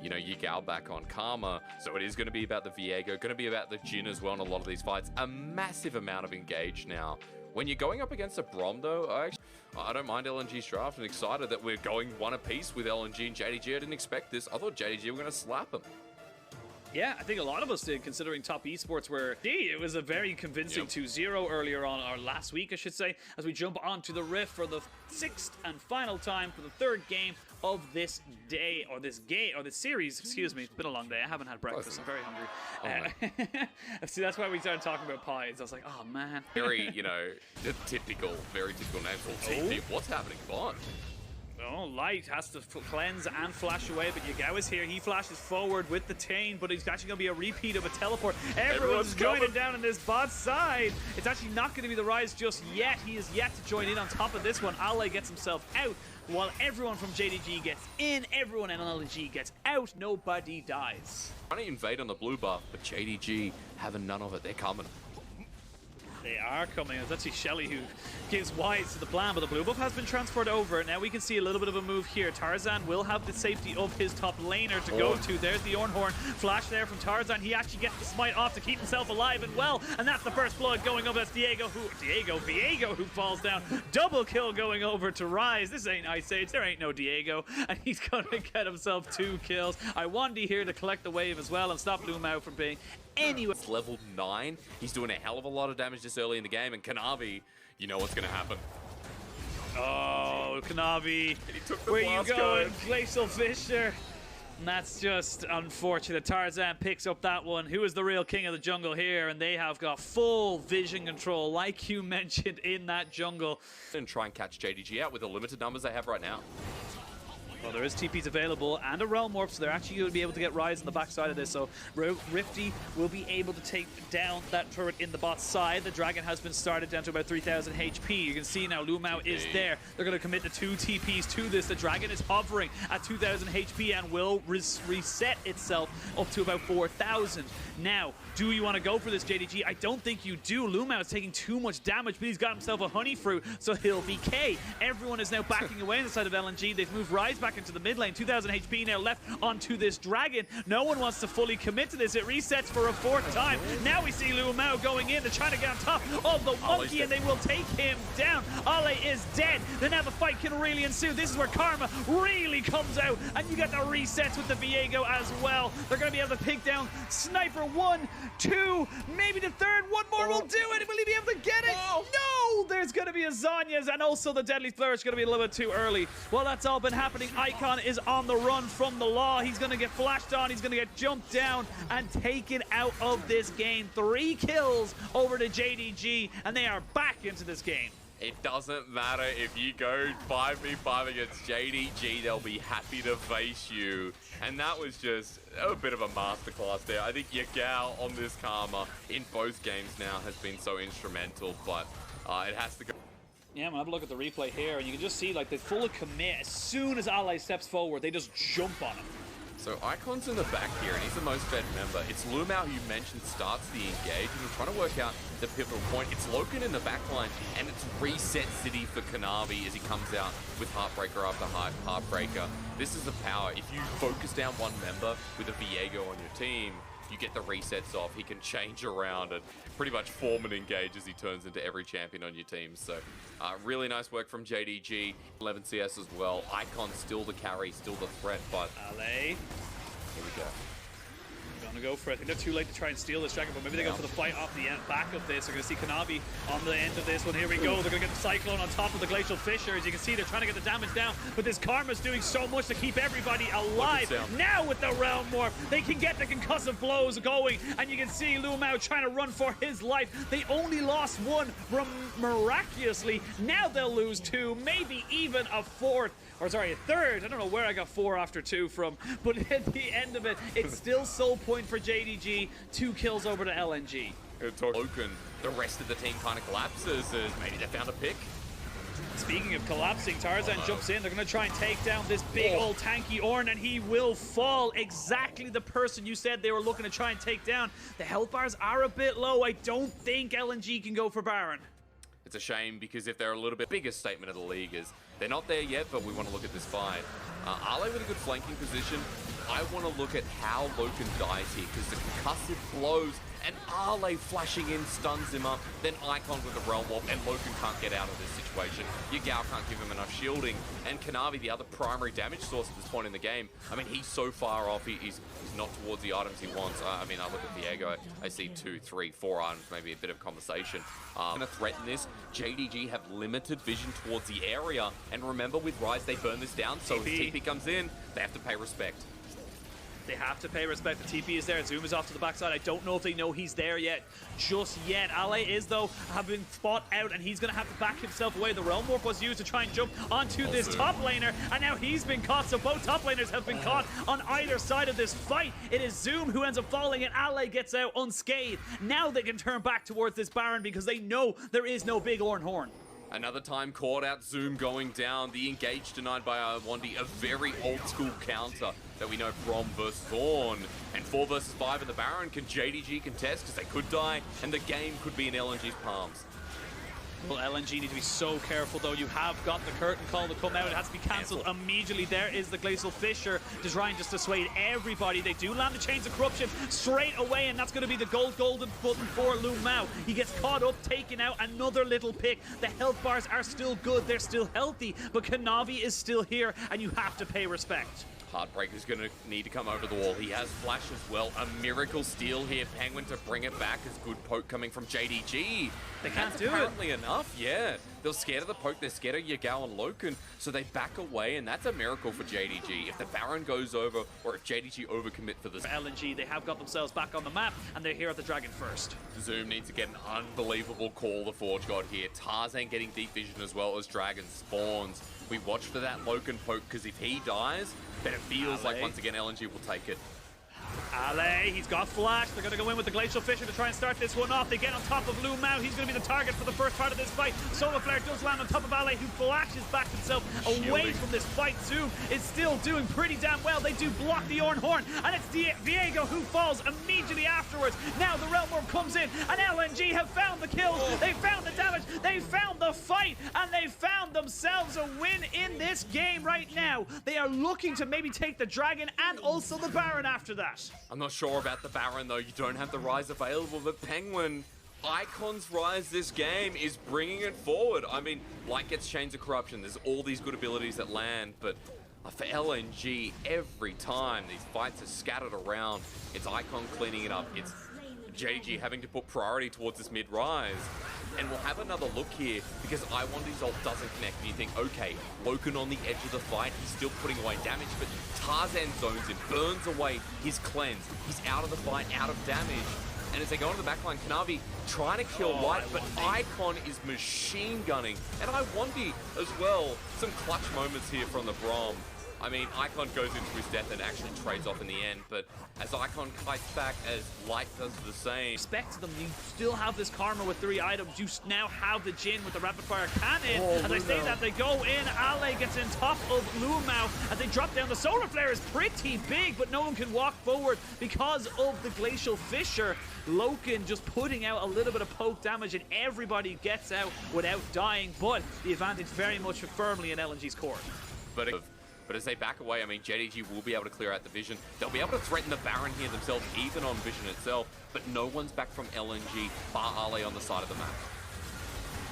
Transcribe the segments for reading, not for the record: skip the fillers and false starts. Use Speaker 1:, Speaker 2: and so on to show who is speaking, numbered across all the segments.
Speaker 1: you know, Yigao back on Karma. So it is going to be about the Viego, going to be about the Jin as well in a lot of these fights. A massive amount of engage now. When you're going up against a Brom, though, I don't mind LNG's draft and excited that we're going one apiece with LNG and JDG. I didn't expect this. I thought JDG were going to slap him.
Speaker 2: Yeah, I think a lot of us did, considering top esports were... It was a very convincing 2-0 earlier on, or last week, I should say, as we jump onto the Rift for the 6th and final time for the 3rd game of this day, or this series, excuse me. It's been a long day. I haven't had breakfast. I'm very hungry. See, that's why we started talking about pies. I was like, oh, man.
Speaker 1: Very, you know, very typical name for TP. What's happening, Bond?
Speaker 2: Oh, Light has to cleanse and flash away, but Yigao is here. He flashes forward with the Tain, but it's actually going to be a repeat of a teleport. Everyone's joining down on this bot side. It's actually not going to be the Rise just yet. He is yet to join in on top of this one. Ale gets himself out, while everyone from JDG gets in. Everyone in LNG gets out. Nobody dies.
Speaker 1: Trying to invade on the blue buff, but JDG having none of it. They're coming.
Speaker 2: They are coming. It's actually Shelly who gives wise to the plan, but the blue buff has been transferred over. Now we can see a little bit of a move here. Tarzan will have the safety of his top laner to go to. There's the Ornhorn. Flash there from Tarzan. He actually gets the smite off to keep himself alive and well, and that's the first blood going up. That's Viego who falls down. Double kill going over to Rise. This ain't Ice Age. There ain't no Diego, and he's going to get himself 2 kills. Iwandi here to collect the wave as well and stop Lumao from being anywhere.
Speaker 1: It's level 9. He's doing a hell of a lot of damage this early in the game, and Kanavi, you know what's going to happen.
Speaker 2: Oh, Kanavi, where you going? Glacial Fisher. And that's just unfortunate. Tarzan picks up that one. Who is the real king of the jungle here? And they have got full vision control, like you mentioned, in that jungle.
Speaker 1: And try and catch JDG out with the limited numbers they have right now.
Speaker 2: Well, there is TPs available and a Realm Warp, so they're actually going to be able to get Rise on the backside of this. So Rifty will be able to take down that turret in the bot side. The Dragon has been started down to about 3,000 HP. You can see now Lumao is there. They're going to commit the 2 TPs to this. The Dragon is hovering at 2,000 HP and will reset itself up to about 4,000. Now, do you want to go for this, JDG? I don't think you do. Lumao is taking too much damage, but he's got himself a Honey Fruit, so he'll be K. Everyone is now backing away on the side of LNG. They've moved Rise back into the mid lane. 2,000 HP now left onto this Dragon. No one wants to fully commit to this. It resets for a 4th time. Now we see Lumao going in. They're trying to get on top of the monkey, and they will take him down. Ale is dead. Then now the fight can really ensue. This is where Karma really comes out, and you get the resets with the Viego as well. They're going to be able to pick down Sniper 1, 2, maybe the 3rd. One more will do it. Will he be able to get it? No! There's going to be a Zanya's, and also the Deadly Flourish going to be a little bit too early. Well, that's all been happening. Icon is on the run from the law. He's going to get flashed on. He's going to get jumped down and taken out of this game. 3 kills over to JDG, and they are back into this game.
Speaker 1: It doesn't matter if you go 5v5 against JDG, they'll be happy to face you. And that was just a bit of a masterclass there. I think Yigao on this Karma in both games now has been so instrumental, but it has to go.
Speaker 2: Yeah, I'm gonna have a look at the replay here, and you can just see like the full commit. As soon as Ale steps forward, they just jump on him.
Speaker 1: So Icon's in the back here, and he's the most fed member. It's Lumao, who you mentioned, starts the engage, and we're trying to work out the pivotal point. It's Loken in the backline, and it's reset city for Kanavi as he comes out with Heartbreaker after Heartbreaker. This is the power. If you focus down one member with a Viego on your team, you get the resets off. He can change around and pretty much form an engage as he turns into every champion on your team. So really nice work from JDG. 11 CS as well. Icon still the carry, still the threat, but
Speaker 2: Ale.
Speaker 1: Here we go.
Speaker 2: Gonna go for it. I think they're too late to try and steal this Dragon, but maybe they go for the fight off the back of this. They're gonna see Kanavi on the end of this one. Here we go. They're gonna get the Cyclone on top of the Glacial Fisher. As you can see, they're trying to get the damage down, but this Karma's doing so much to keep everybody alive. Now with the Realm Warp, they can get the concussive blows going, and you can see Lumao trying to run for his life. They only lost 1 miraculously. Now they'll lose 2, maybe even a 4th. Or sorry, a 3rd. I don't know where I got 4 after 2 from, but at the end of it, it's still soul point for JDG. 2 kills over to LNG.
Speaker 1: Loken, the rest of the team kind of collapses as maybe they found a pick.
Speaker 2: Speaking of collapsing, Tarzan jumps in. They're going to try and take down this big old tanky Ornn, and he will fall. Exactly the person you said they were looking to try and take down. The health bars are a bit low. I don't think LNG can go for Baron.
Speaker 1: It's a shame because if they're a little bit biggest statement of the league is they're not there yet, but we want to look at this fight. Ale with a good flanking position. I want to look at how Loken dies here, because the concussive blows and Arle flashing in stuns him up, then Icon with the Realm Warp, and Loken can't get out of this situation. Yagao can't give him enough shielding, and Kanavi, the other primary damage source at this point in the game, I mean, he's so far off, he's not towards the items he wants. I mean, I look at Diego, I see 2, 3, 4 items, maybe a bit of conversation. Gonna threaten this. JDG have limited vision towards the area, and remember with Rise, they burn this down, so as TP comes in, they have to pay respect.
Speaker 2: They have to pay respect. The TP is there. Zoom is off to the backside. I don't know if they know he's there yet. Just yet. Ale is, though, have been fought out, and he's going to have to back himself away. The Realm Warp was used to try and jump onto this top laner, and now he's been caught. So both top laners have been caught on either side of this fight. It is Zoom who ends up falling, and Ale gets out unscathed. Now they can turn back towards this Baron because they know there is no big Ornn Horn.
Speaker 1: Another time caught out, Zoom going down, the engage denied by Wandy, a very old school counter that we know from versus Thorn. And 4 versus 5 in the Baron, can JDG contest? Because they could die, and the game could be in LNG's palms.
Speaker 2: Well, LNG need to be so careful, though. You have got the curtain call to come out. It has to be cancelled immediately. There is the Glacial Fissure to try and just dissuade everybody. They do land the Chains of Corruption straight away, and that's going to be the golden button for Lu Mao. He gets caught up, taken out, another little pick. The health bars are still good. They're still healthy, but Kanavi is still here, and you have to pay respect.
Speaker 1: Heartbreaker's going to need to come over the wall. He has flash as well. A miracle steal here. Penguin to bring it back as good poke coming from JDG.
Speaker 2: They can't do it.
Speaker 1: Apparently enough, yeah. They're scared of the poke. They're scared of Yagao and Loken, so they back away, and that's a miracle for JDG. If the Baron goes over, or if JDG overcommit for this.
Speaker 2: For LNG, they have got themselves back on the map, and they're here at the Dragon first.
Speaker 1: Zoom needs to get an unbelievable call, the Forge God here. Tarzan getting deep vision as well as Dragon spawns. We watch for that Loken poke, because if he dies, then it feels like once again LNG will take it.
Speaker 2: Ale, he's got flash. They're going to go in with the Glacial Fissure to try and start this one off. They get on top of Lu Mao. He's going to be the target for the first part of this fight. Solar Flare does land on top of Ale, who flashes back himself away from this fight. Zoom is still doing pretty damn well. They do block the Ornn Horn, and it's Diego who falls immediately afterwards. Now the Realm Warp comes in, and LNG have found the kills. They found the damage. They found the fight, and they found themselves a win in this game right now. They are looking to maybe take the Dragon and also the Baron after that.
Speaker 1: I'm not sure about the Baron, though. You don't have the Rise available, but Penguin, Icon's Rise this game is bringing it forward. I mean, Light gets Chains of Corruption. There's all these good abilities that land, but for LNG, every time these fights are scattered around, it's Icon cleaning it up. It's JDG having to put priority towards this mid-rise. And we'll have another look here, because Iwandi's ult doesn't connect, and you think, okay, Loken on the edge of the fight, he's still putting away damage, but Tarzan zones him, burns away his cleanse. He's out of the fight, out of damage. And as they go into the backline, Kanavi trying to kill Light, but Icon is machine gunning. And Iwandi as well. Some clutch moments here from the Brom. I mean, Icon goes into his death and actually trades off in the end, but as Icon fights back, as Light does the same.
Speaker 2: Respect to them, you still have this Karma with 3 items. You now have the Jin with the rapid fire cannon. As I say that, they go in. Ale gets in top of Lu Mao as they drop down. The Solar Flare is pretty big, but no one can walk forward because of the Glacial Fissure. Loken just putting out a little bit of poke damage, and everybody gets out without dying, but the advantage very much firmly in LNG's court.
Speaker 1: But as they back away, I mean, JDG will be able to clear out the vision. They'll be able to threaten the Baron here themselves, even on vision itself. But no one's back from LNG, bar Ale on the side of the map.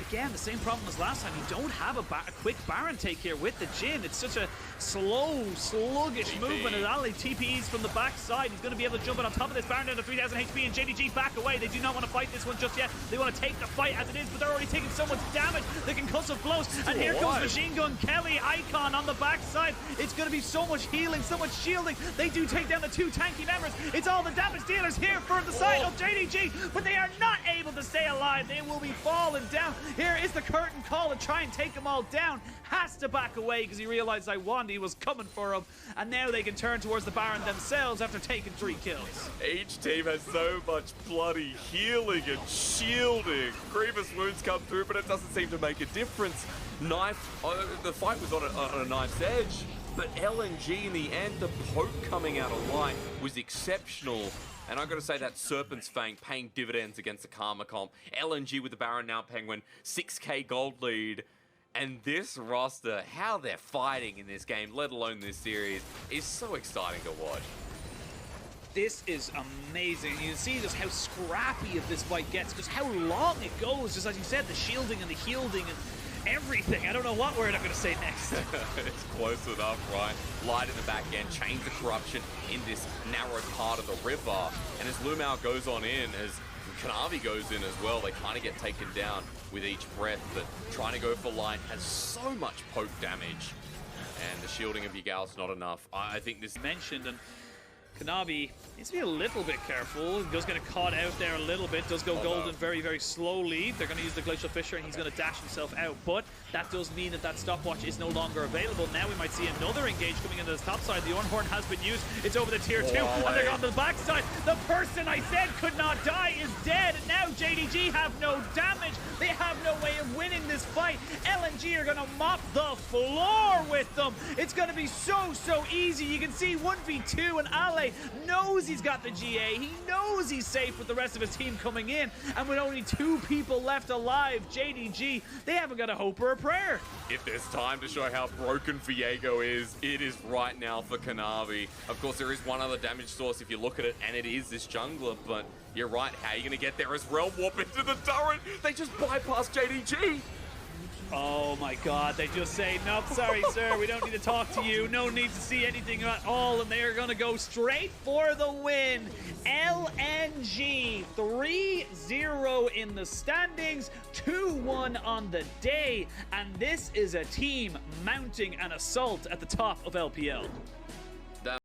Speaker 2: Again, the same problem as last time. You don't have a quick Baron take here with the Jin. It's such a slow, sluggish movement as Ali TPs from the backside. He's going to be able to jump in on top of this Baron down to 3,000 HP, and JDG back away. They do not want to fight this one just yet. They want to take the fight as it is, but they're already taking so much damage. The concussive blows, and here comes Machine Gun Kelly, Icon on the backside. It's going to be so much healing, so much shielding. They do take down the 2 tanky members. It's all the damage dealers here for the side of JDG, but they are not able to stay alive. They will be falling down. Here is the curtain call to try and take them all down. Has to back away because he realized Iwandi was coming for him, and now they can turn towards the Baron themselves after taking 3 kills.
Speaker 1: Each team has so much bloody healing and shielding. Grievous wounds come through, but it doesn't seem to make a difference. The fight was on a knife's edge, but LNG in the end, the poke coming out of Light was exceptional. And I've got to say that Serpent's Fang paying dividends against the Karma comp. LNG with the Baron now, Penguin, 6k gold lead. And this roster, how they're fighting in this game, let alone this series, is so exciting to watch.
Speaker 2: This is amazing. You can see just how scrappy this fight gets, just how long it goes. Just as you said, the shielding and the healing and everything. I don't know what word I'm going to say next.
Speaker 1: It's close enough, right? Light in the back end, chains of corruption in this narrow part of the river. And as Lumao goes on in, as Kanavi goes in as well, they kind of get taken down with each breath, but trying to go for light has so much poke damage. And the shielding of Ygal's not enough. I think this
Speaker 2: mentioned, and Kanavi needs to be a little bit careful. Just going to caught out there a little bit. Does go golden very, very slowly. They're going to use the Glacial Fissure, and he's going to dash himself out. But that does mean that that stopwatch is no longer available. Now we might see another engage coming into the top side. The Ornhorn has been used. It's over the tier 2, and they're on the back side. The person I said could not die is dead. And now JDG have no damage. They have no way of winning this fight. LNG are going to mop the floor with them. It's going to be so, so easy. You can see 1v2, and Ale knows he's got the GA. He knows he's safe with the rest of his team coming in. And with only 2 people left alive, JDG, they haven't got a hope or a prayer.
Speaker 1: If there's time to show how broken Viego is, it is right now for Kanavi. Of course, there is one other damage source if you look at it, and it is this jungler, but you're right. How are you going to get there as Realm Warp into the turret? They just bypass JDG.
Speaker 2: Oh my god, they just say, nope, sorry sir, we don't need to talk to you, no need to see anything at all, and they're gonna go straight for the win. LNG 3-0 in the standings, 2-1 on the day, and this is a team mounting an assault at the top of LPL.